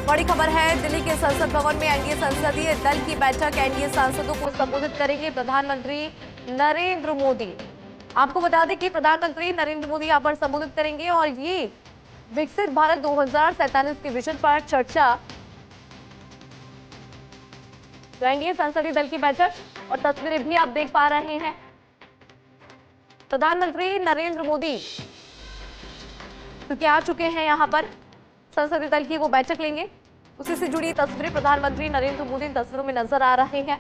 बड़ी खबर है, दिल्ली के संसद भवन में एनडीए संसदीय दल की बैठक। एनडीए सांसदों को संबोधित करेंगे प्रधानमंत्री नरेंद्र मोदी। आपको बता दें कि प्रधानमंत्री नरेंद्र मोदी यहाँ पर संबोधित करेंगे और ये विकसित भारत 2047 के विजन पर चर्चा। तो एनडीए संसदीय दल की बैठक और तस्वीरें भी आप देख पा रहे हैं। प्रधानमंत्री नरेंद्र मोदी क्योंकि आ चुके हैं यहाँ पर, संसदीय दल की वो बैठक लेंगे। उसी से जुड़ी तस्वीरें प्रधानमंत्री नरेंद्र मोदी तस्वीरों में नजर आ रहे हैं।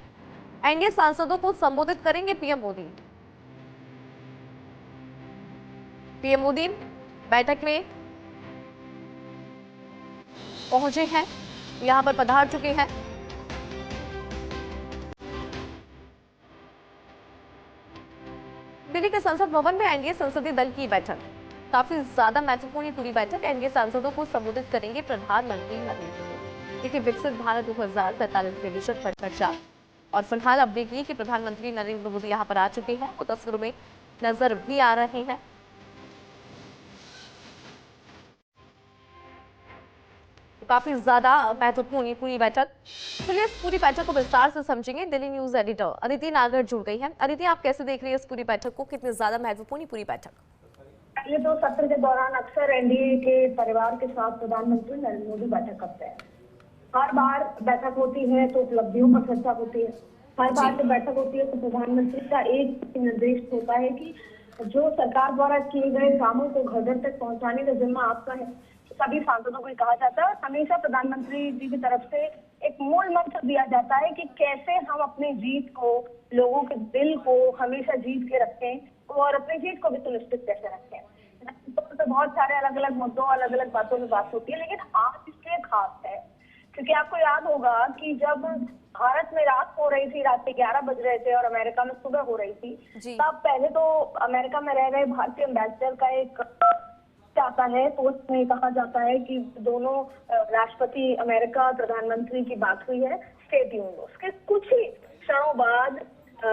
एनडीए सांसदों को संबोधित करेंगे पीएम मोदी। पीएम मोदी बैठक में पहुंचे हैं, यहां पर पधार चुके हैं। दिल्ली के संसद भवन में एनडीए संसदीय दल की बैठक, काफी ज्यादा महत्वपूर्ण पूरी बैठक। एनडीए सांसदों को संबोधित करेंगे प्रधानमंत्री नरेंद्र मोदी। देखिए, विकसित भारत 2047 के विजन पर चर्चा। और फिलहाल अपडेट ये कि प्रधानमंत्री नरेंद्र मोदी यहाँ पर आ चुके हैं, वो तस्वीरों में नजर भी आ रहे हैं। काफी ज्यादा महत्वपूर्ण ये पूरी बैठक। चलिए इस पूरी बैठक को विस्तार से समझेंगे। दिल्ली न्यूज एडिटर अदिति नागर जुड़ गई है। अदिति, आप कैसे देख रही है इस पूरी बैठक को, कितनी ज्यादा महत्वपूर्ण पूरी बैठक? पहले तो सत्र के दौरान अक्सर एनडीए के परिवार के साथ प्रधानमंत्री नरेंद्र मोदी बैठक करते हैं। हर बार बैठक होती है तो उपलब्धियों पर चर्चा होती है। हर बार जब बैठक होती है तो प्रधानमंत्री का एक निर्देश होता है कि जो सरकार द्वारा किए गए कामों को घर घर तक पहुंचाने का जिम्मा आपका है। सभी सांसदों को कहा जाता है। हमेशा प्रधानमंत्री जी की तरफ से एक मूल मंत्र दिया जाता है कि कैसे हम अपनी जीत को, लोगों के दिल को हमेशा जीत के रखें और अपनी जीत को भी सुनिश्चित कैसे रखें। तो बहुत सारे अलग अलग मुद्दों, अलग अलग बातों में बात होती है, लेकिन आज इसलिए खास है क्योंकि आपको याद होगा कि जब भारत में रात हो रही थी, रात के 11 बज रहे थे और अमेरिका में सुबह हो रही थी, तब पहले तो अमेरिका में रह रहे भारतीय एम्बेसडर का एक आता है, तो उसमें कहा जाता है कि दोनों राष्ट्रपति अमेरिका प्रधानमंत्री की बात हुई है, स्टे ट्यून्ड। उसके कुछ ही क्षणों बाद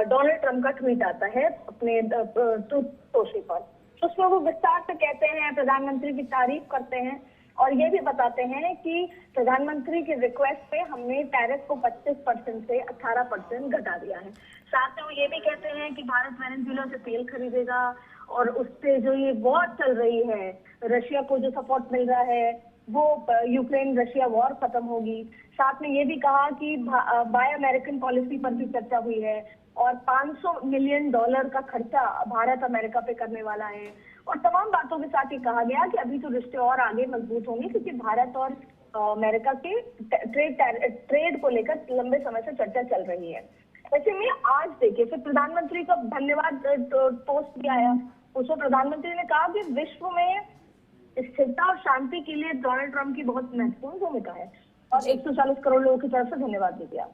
डोनाल्ड ट्रंप का ट्वीट आता है अपने ट्रूथ सोशल पर। उसमें वो विस्तार से कहते हैं, प्रधानमंत्री की तारीफ करते हैं और ये भी बताते हैं कि प्रधानमंत्री की रिक्वेस्ट पे हमने टैरिफ को 25% से 18% घटा दिया है। साथ में वो ये भी कहते हैं कि भारत वेनेजुएला से तेल खरीदेगा और उससे जो ये वॉर चल रही है, रशिया को जो सपोर्ट मिल रहा है, वो यूक्रेन रशिया वॉर खत्म होगी। साथ में ये भी कहा कि बाय अमेरिकन पॉलिसी पर भी चर्चा हुई है और $500 मिलियन का खर्चा भारत अमेरिका पे करने वाला है। और तमाम बातों के साथ ये कहा गया कि अभी तो रिश्ते और आगे मजबूत होंगे क्योंकि भारत और अमेरिका के ट्रेड को लेकर लंबे समय से चर्चा चल रही है। ऐसे में आज देखिए, फिर प्रधानमंत्री का धन्यवाद पोस्ट भी आया। उसमें प्रधानमंत्री ने कहा कि विश्व में स्थिरता और शांति के लिए डोनाल्ड ट्रंप की बहुत महत्वपूर्ण भूमिका है और 140 करोड़ लोगों की तरफ से धन्यवाद भी दिया।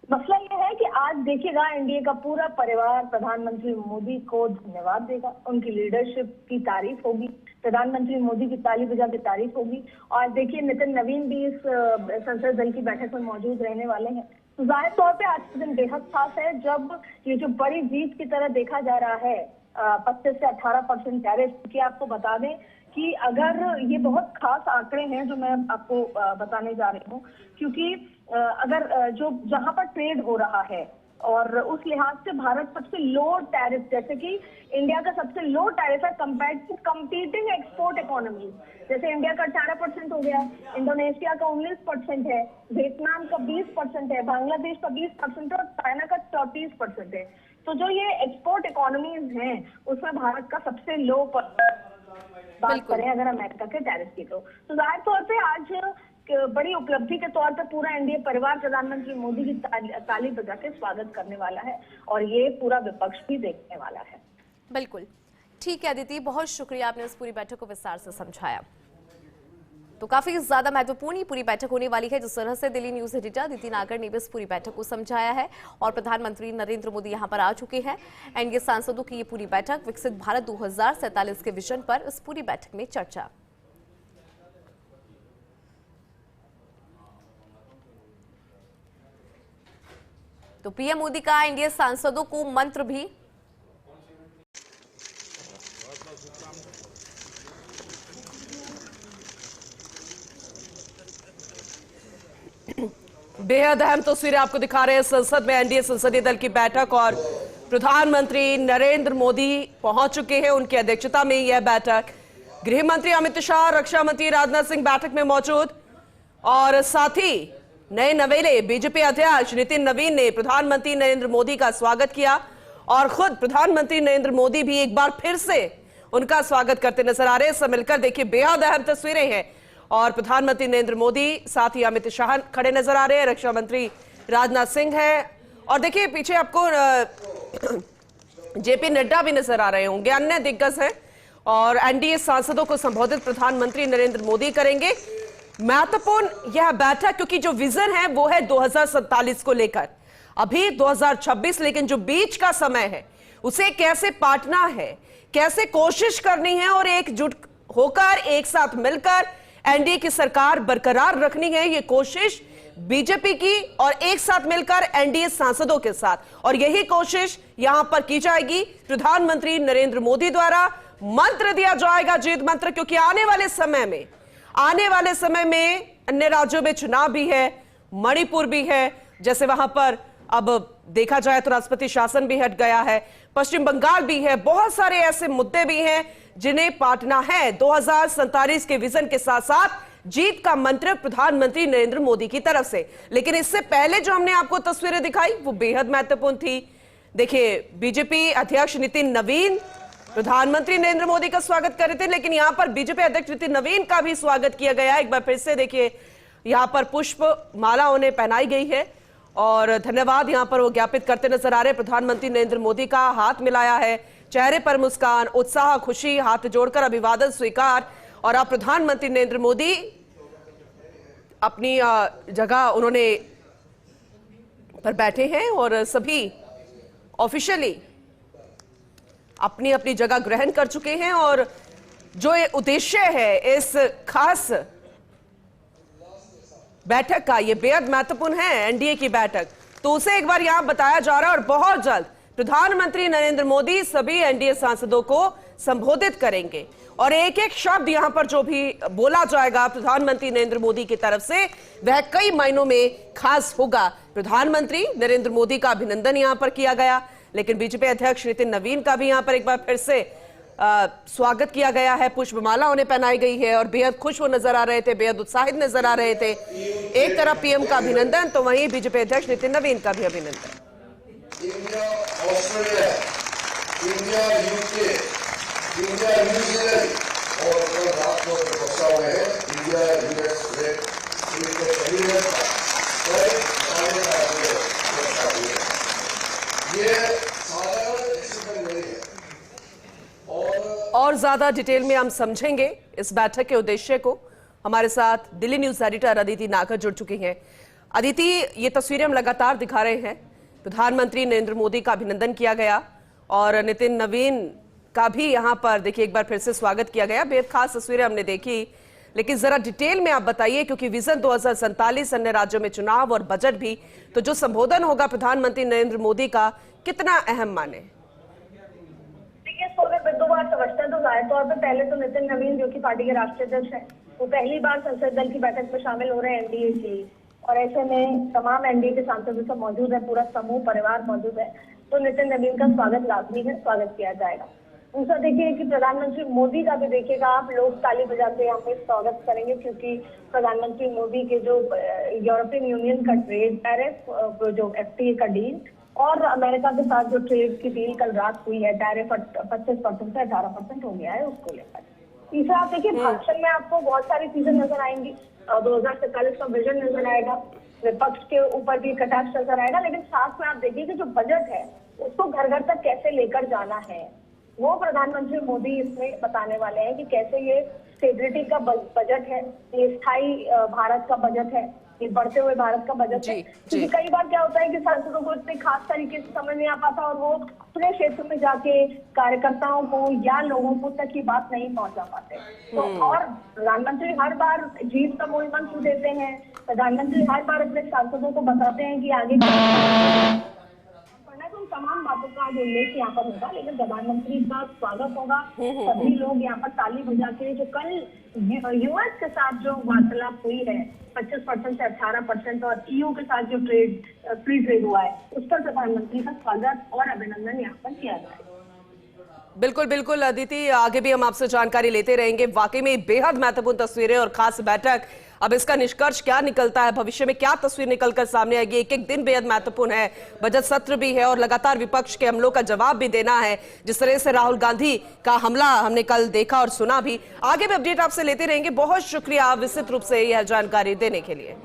मसला यह है कि आज देखिएगा एनडीए का पूरा परिवार प्रधानमंत्री मोदी को धन्यवाद देगा, उनकी लीडरशिप की तारीफ होगी, प्रधानमंत्री मोदी की ताली बजा के तारीफ होगी। और देखिए, नितिन नवीन भी इस संसद दल की बैठक में मौजूद रहने वाले हैं। तो जाहिर तौर पे आज का दिन बेहद खास है जब ये जो बड़ी जीत की तरह देखा जा रहा है 25 से 18% टैरिफ की। आपको बता दें कि अगर ये बहुत खास आंकड़े हैं जो मैं आपको बताने जा रही हूँ, क्योंकि अगर जो जहां पर ट्रेड हो रहा है और उस लिहाज से भारत सबसे लो टैरिफ, जैसे कि इंडिया का सबसे लो टैरिफ है compare to competing export economy. जैसे इंडिया का 18% हो गया, इंडोनेशिया का 19% है, वियतनाम का 20% है, बांग्लादेश का 20% है और चाइना का 34% है। तो जो ये एक्सपोर्ट इकोनॉमीज हैं उसमें भारत का सबसे लो बात करें अगर अमेरिका के टैरिफ की तो जाहिर तौर पे आज बड़ी उपलब्धि के तौर पर पूरा एनडीए परिवार प्रधानमंत्री मोदी की ताली बजा के स्वागत करने वाला है और ये पूरा विपक्ष भी देखने वाला है। बिल्कुल ठीक है अदिति, बहुत शुक्रिया, आपने इस पूरी बैठक को विस्तार से समझाया। तो काफी ज्यादा महत्वपूर्ण पूरी बैठक होने वाली है। जिस तरह से दिल्ली न्यूज एडिटर अदिति नागर ने भी इस पूरी बैठक को समझाया है और प्रधानमंत्री नरेंद्र मोदी यहां पर आ चुके हैं। एनडीए सांसदों की ये पूरी बैठक, विकसित भारत 2047 के विजन पर इस पूरी बैठक में चर्चा। तो पीएम मोदी का एनडीए सांसदों को मंत्र भी। बेहद अहम तस्वीरें आपको दिखा रहे हैं संसद में एनडीए संसदीय दल की बैठक और प्रधानमंत्री नरेंद्र मोदी पहुंच चुके हैं। उनकी अध्यक्षता में यह बैठक, गृह मंत्री अमित शाह, रक्षा मंत्री राजनाथ सिंह बैठक में मौजूद और साथ ही नए नवेले बीजेपी अध्यक्ष नितिन नवीन ने प्रधानमंत्री नरेंद्र मोदी का स्वागत किया और खुद प्रधानमंत्री नरेंद्र मोदी भी एक बार फिर से उनका स्वागत करते नजर आ रहे हैं। सब मिलकर देखिए बेहद अहम तस्वीरें हैं और प्रधानमंत्री नरेंद्र मोदी, साथ ही अमित शाह खड़े नजर आ रहे हैं, रक्षा मंत्री राजनाथ सिंह है और देखिए पीछे आपको जेपी नड्डा भी नजर आ रहे होंगे, अन्य दिग्गज हैं और एनडीए सांसदों को संबोधित प्रधानमंत्री नरेंद्र मोदी करेंगे। महत्वपूर्ण यह बैठक क्योंकि जो विजन है वो है 2047 को लेकर, अभी 2026, लेकिन जो बीच का समय है उसे कैसे पाटना है, कैसे कोशिश करनी है और एकजुट होकर एक साथ मिलकर एनडीए की सरकार बरकरार रखनी है, ये कोशिश बीजेपी की और एक साथ मिलकर एनडीए सांसदों के साथ, और यही कोशिश यहां पर की जाएगी प्रधानमंत्री नरेंद्र मोदी द्वारा। मंत्र दिया जाएगा, जीत मंत्र, क्योंकि आने वाले समय में अन्य राज्यों में चुनाव भी है, मणिपुर भी है, जैसे वहां पर अब देखा जाए तो राष्ट्रपति शासन भी हट गया है, पश्चिम बंगाल भी है, बहुत सारे ऐसे मुद्दे भी हैं जिन्हें पाटना है 2047 के विजन के साथ साथ जीत का मंत्र प्रधानमंत्री नरेंद्र मोदी की तरफ से। लेकिन इससे पहले जो हमने आपको तस्वीरें दिखाई वो बेहद महत्वपूर्ण थी। देखिए बीजेपी अध्यक्ष नितिन नवीन प्रधानमंत्री नरेंद्र मोदी का स्वागत कर रहे थे, लेकिन यहां पर बीजेपी अध्यक्ष नितिन नवीन का भी स्वागत किया गया। एक बार फिर से देखिए यहां पर पुष्प माला उन्हें पहनाई गई है और धन्यवाद यहां पर वो ज्ञापित करते नजर आ रहे। प्रधानमंत्री नरेंद्र मोदी का हाथ मिलाया है, चेहरे पर मुस्कान, उत्साह, खुशी, हाथ जोड़कर अभिवादन स्वीकार और अब प्रधानमंत्री नरेंद्र मोदी अपनी जगह उन्होंने पर बैठे हैं और सभी ऑफिशियली अपनी अपनी जगह ग्रहण कर चुके हैं और जो ये उद्देश्य है इस खास बैठक का, ये बेहद महत्वपूर्ण है एनडीए की बैठक, तो उसे एक बार यहां बताया जा रहा है और बहुत जल्द प्रधानमंत्री नरेंद्र मोदी सभी एनडीए सांसदों को संबोधित करेंगे और एक एक शब्द यहां पर जो भी बोला जाएगा प्रधानमंत्री नरेंद्र मोदी की तरफ से वह कई मायनों में खास होगा। प्रधानमंत्री नरेंद्र मोदी का अभिनंदन यहां पर किया गया, लेकिन बीजेपी अध्यक्ष नितिन नवीन का भी यहां पर एक बार फिर से स्वागत किया गया है, पुष्पमाला उन्हें पहनाई गई है और बेहद खुश वो नजर आ रहे थे, बेहद उत्साहित नजर आ रहे थे। एक तरफ पीएम का अभिनंदन तो वहीं बीजेपी अध्यक्ष नितिन नवीन का भी अभिनंदन। India, Australia, India, UK, India, New Zealand और रात को बसा हुए हैं इंडिया, यूएस, ये साधारण एक्सीडेंट नहीं है। और ज्यादा डिटेल में हम समझेंगे इस बैठक के उद्देश्य को। हमारे साथ दिल्ली न्यूज एडिटर अदिति नागर जुड़ चुकी हैं। अदिति, ये तस्वीरें हम लगातार दिखा रहे हैं, प्रधानमंत्री नरेंद्र मोदी का अभिनंदन किया गया और नितिन नवीन का भी यहां पर देखिए एक बार फिर से स्वागत किया गया। बेहद खास तस्वीरें हमने देखी, लेकिन जरा डिटेल में आप बताइए क्योंकि विजन 2047, अन्य राज्यों में चुनाव और बजट भी, तो जो संबोधन होगा प्रधानमंत्री नरेंद्र मोदी का कितना अहम माने? देखिए, इसको अगर बिंदुवार समझते हैं तो जाहिर तौर पर पहले तो नितिन नवीन जो कि पार्टी के राष्ट्रीय अध्यक्ष हैं, वो पहली बार संसद दल की बैठक में शामिल हो रहे हैं एनडीए की, और ऐसे में तमाम एनडीए के सांसद सब मौजूद है, पूरा समूह परिवार मौजूद है, तो नितिन नवीन का स्वागत लाजमी है, स्वागत किया जाएगा। दूसरा देखिए कि प्रधानमंत्री मोदी का भी देखिएगा आप, लोग ताली बजाते यहाँ पे स्वागत करेंगे क्योंकि प्रधानमंत्री मोदी के जो यूरोपियन यूनियन का ट्रेड टैरिफ, जो एफटीए का डील और अमेरिका के साथ जो ट्रेड की डील कल रात हुई है, टैरिफ 25% से 18% हो गया है, उसको लेकर। तीसरा आप देखिए भाषण में आपको बहुत सारी चीजें नजर आएंगी, 2047 का विजन नजर आएगा, विपक्ष के ऊपर भी कटाक्ष नजर आएगा, लेकिन साथ में आप देखिए कि जो बजट है उसको घर घर तक कैसे लेकर जाना है वो प्रधानमंत्री मोदी इसमें बताने वाले हैं कि कैसे ये स्टेबिलिटी का बजट है, ये स्थायी भारत का बजट है, ये बढ़ते हुए भारत का बजट है। क्योंकि कई बार क्या होता है कि सांसदों को इतने खास तरीके से समझ नहीं आ पाता और वो अपने क्षेत्र में जाके कार्यकर्ताओं को या लोगों को तक ये बात नहीं पहुंचा पाते। तो और प्रधानमंत्री हर बार जीत का मूल मंत्र देते हैं, प्रधानमंत्री हर बार अपने सांसदों को बताते हैं कि आगे उन तमाम बातों का आज उल्लेख यहाँ पर होगा, लेकिन प्रधानमंत्री का स्वागत होगा। सभी लोग यहाँ पर ताली बजा के, जो कल यूएस के साथ जो वार्तालाप हुई है 25% से 18% और ईयू के साथ जो फ्री ट्रेड हुआ है, उस पर प्रधानमंत्री का स्वागत और अभिनंदन यहाँ पर किया जाएगा। बिल्कुल बिल्कुल अदिति, आगे भी हम आपसे जानकारी लेते रहेंगे। वाकई में बेहद महत्वपूर्ण तस्वीरें और खास बैठक। अब इसका निष्कर्ष क्या निकलता है, भविष्य में क्या तस्वीर निकलकर सामने आएगी, एक एक दिन बेहद महत्वपूर्ण है। बजट सत्र भी है और लगातार विपक्ष के हमलों का जवाब भी देना है। जिस तरह से राहुल गांधी का हमला हमने कल देखा और सुना भी। आगे भी अपडेट आपसे लेते रहेंगे। बहुत शुक्रिया विस्तृत रूप से यह जानकारी देने के लिए।